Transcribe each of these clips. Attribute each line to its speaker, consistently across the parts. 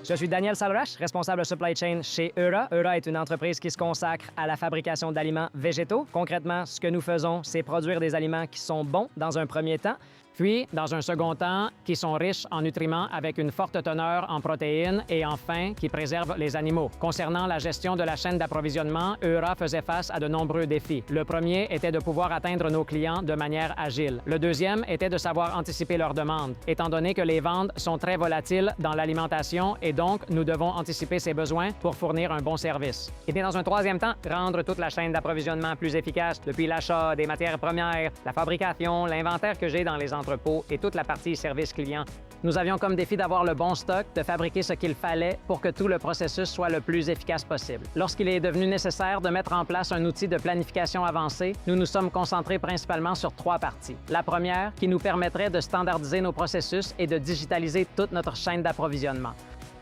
Speaker 1: Je suis Daniel Salrache, responsable supply chain chez Eura. Eura est une entreprise qui se consacre à la fabrication d'aliments végétaux. Concrètement, ce que nous faisons, c'est produire des aliments qui sont bons dans un premier temps, puis, dans un second temps, qui sont riches en nutriments avec une forte teneur en protéines et enfin, qui préservent les animaux. Concernant la gestion de la chaîne d'approvisionnement, Eura faisait face à de nombreux défis. Le premier était de pouvoir atteindre nos clients de manière agile. Le deuxième était de savoir anticiper leurs demandes, étant donné que les ventes sont très volatiles dans l'alimentation et donc nous devons anticiper ces besoins pour fournir un bon service. Et bien, dans un troisième temps, rendre toute la chaîne d'approvisionnement plus efficace, depuis l'achat des matières premières, la fabrication, l'inventaire que j'ai dans les entrepôts et toute la partie service client. Nous avions comme défi d'avoir le bon stock, de fabriquer ce qu'il fallait pour que tout le processus soit le plus efficace possible. Lorsqu'il est devenu nécessaire de mettre en place un outil de planification avancé, nous nous sommes concentrés principalement sur 3 parties. La première, qui nous permettrait de standardiser nos processus et de digitaliser toute notre chaîne d'approvisionnement.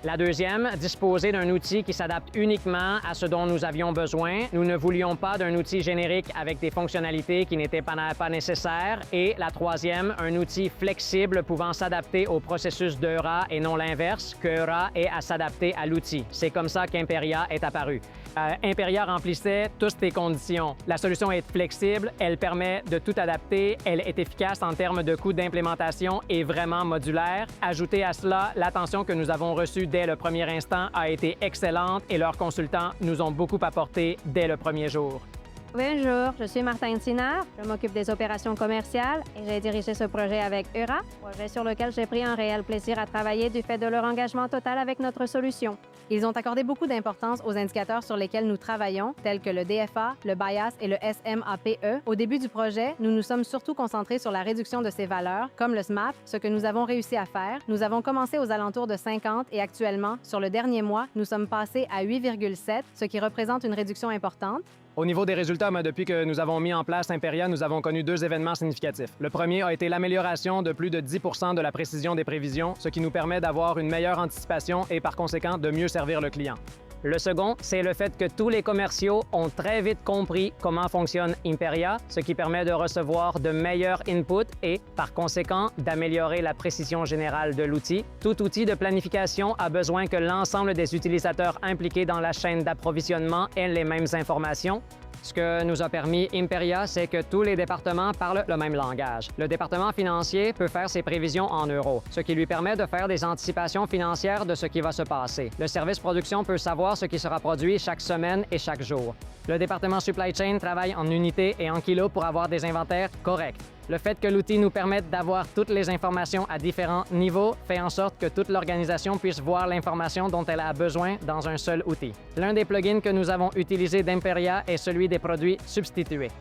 Speaker 1: La deuxième, disposer d'un outil qui s'adapte uniquement à ce dont nous avions besoin. Nous ne voulions pas d'un outil générique avec des fonctionnalités qui n'étaient pas nécessaires. Et la troisième, un outil flexible pouvant s'adapter au processus d'Eura et non l'inverse, qu'Eura ait à s'adapter à l'outil. C'est comme ça qu'Imperia est apparu. Imperia remplissait toutes ces conditions. La solution est flexible, elle permet de tout adapter, elle est efficace en termes de coût d'implémentation et vraiment modulaire. Ajoutez à cela, l'attention que nous avons reçue dès le premier instant a été excellente et leurs consultants nous ont beaucoup apporté dès le premier jour.
Speaker 2: Bonjour, je suis Martine Sinard. Je m'occupe des opérations commerciales et j'ai dirigé ce projet avec Eura, projet sur lequel j'ai pris un réel plaisir à travailler du fait de leur engagement total avec notre solution. Ils ont accordé beaucoup d'importance aux indicateurs sur lesquels nous travaillons, tels que le DFA, le BIAS et le SMAPE. Au début du projet, nous nous sommes surtout concentrés sur la réduction de ces valeurs, comme le SMAP, ce que nous avons réussi à faire. Nous avons commencé aux alentours de 50 et actuellement, sur le dernier mois, nous sommes passés à 8,7, ce qui représente une réduction importante.
Speaker 1: Au niveau des résultats, depuis que nous avons mis en place Imperia, nous avons connu 2 événements significatifs. Le premier a été l'amélioration de plus de 10 % de la précision des prévisions, ce qui nous permet d'avoir une meilleure anticipation et par conséquent de mieux servir le client. Le second, c'est le fait que tous les commerciaux ont très vite compris comment fonctionne Imperia, ce qui permet de recevoir de meilleurs inputs et, par conséquent, d'améliorer la précision générale de l'outil. Tout outil de planification a besoin que l'ensemble des utilisateurs impliqués dans la chaîne d'approvisionnement aient les mêmes informations. Ce que nous a permis Imperia, c'est que tous les départements parlent le même langage. Le département financier peut faire ses prévisions en euros, ce qui lui permet de faire des anticipations financières de ce qui va se passer. Le service production peut savoir ce qui sera produit chaque semaine et chaque jour. Le département supply chain travaille en unités et en kilos pour avoir des inventaires corrects. Le fait que l'outil nous permette d'avoir toutes les informations à différents niveaux fait en sorte que toute l'organisation puisse voir l'information dont elle a besoin dans un seul outil. L'un des plugins que nous avons utilisé d'Imperia est celui des produits substitués.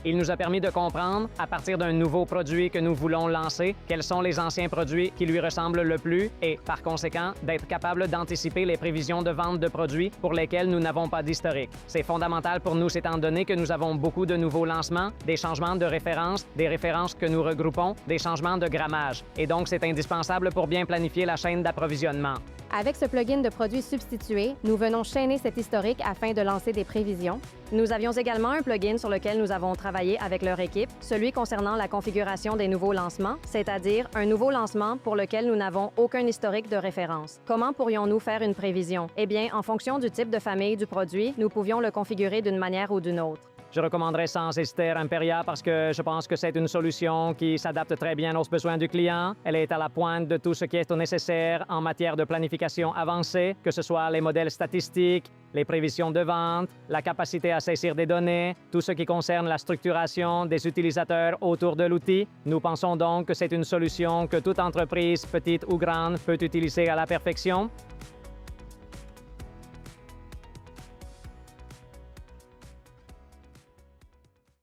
Speaker 1: Il nous a permis de comprendre, à partir d'un nouveau produit que nous voulons lancer, quels sont les anciens produits qui lui ressemblent le plus et, par conséquent, d'être capable d'anticiper les prévisions de vente de produits pour lesquels nous n'avons pas d'historique. C'est fondamental pour nous, étant donné que nous avons beaucoup de nouveaux lancements, des changements de références, des références que nous regroupons, des changements de grammage. Et donc, c'est indispensable pour bien planifier la chaîne d'approvisionnement.
Speaker 2: Avec ce plugin de produits substitués, nous venons chaîner cet historique afin de lancer des prévisions. Nous avions également un plugin sur lequel nous avons travaillé avec leur équipe, celui concernant la configuration des nouveaux lancements, c'est-à-dire un nouveau lancement pour lequel nous n'avons aucun historique de référence. Comment pourrions-nous faire une prévision? Eh bien, en fonction du type de famille du produit, nous pouvions le configurer d'une manière ou d'une autre.
Speaker 1: Je recommanderais sans hésiter Imperia parce que je pense que c'est une solution qui s'adapte très bien aux besoins du client. Elle est à la pointe de tout ce qui est nécessaire en matière de planification avancée, que ce soit les modèles statistiques, les prévisions de vente, la capacité à saisir des données, tout ce qui concerne la structuration des utilisateurs autour de l'outil. Nous pensons donc que c'est une solution que toute entreprise, petite ou grande, peut utiliser à la perfection.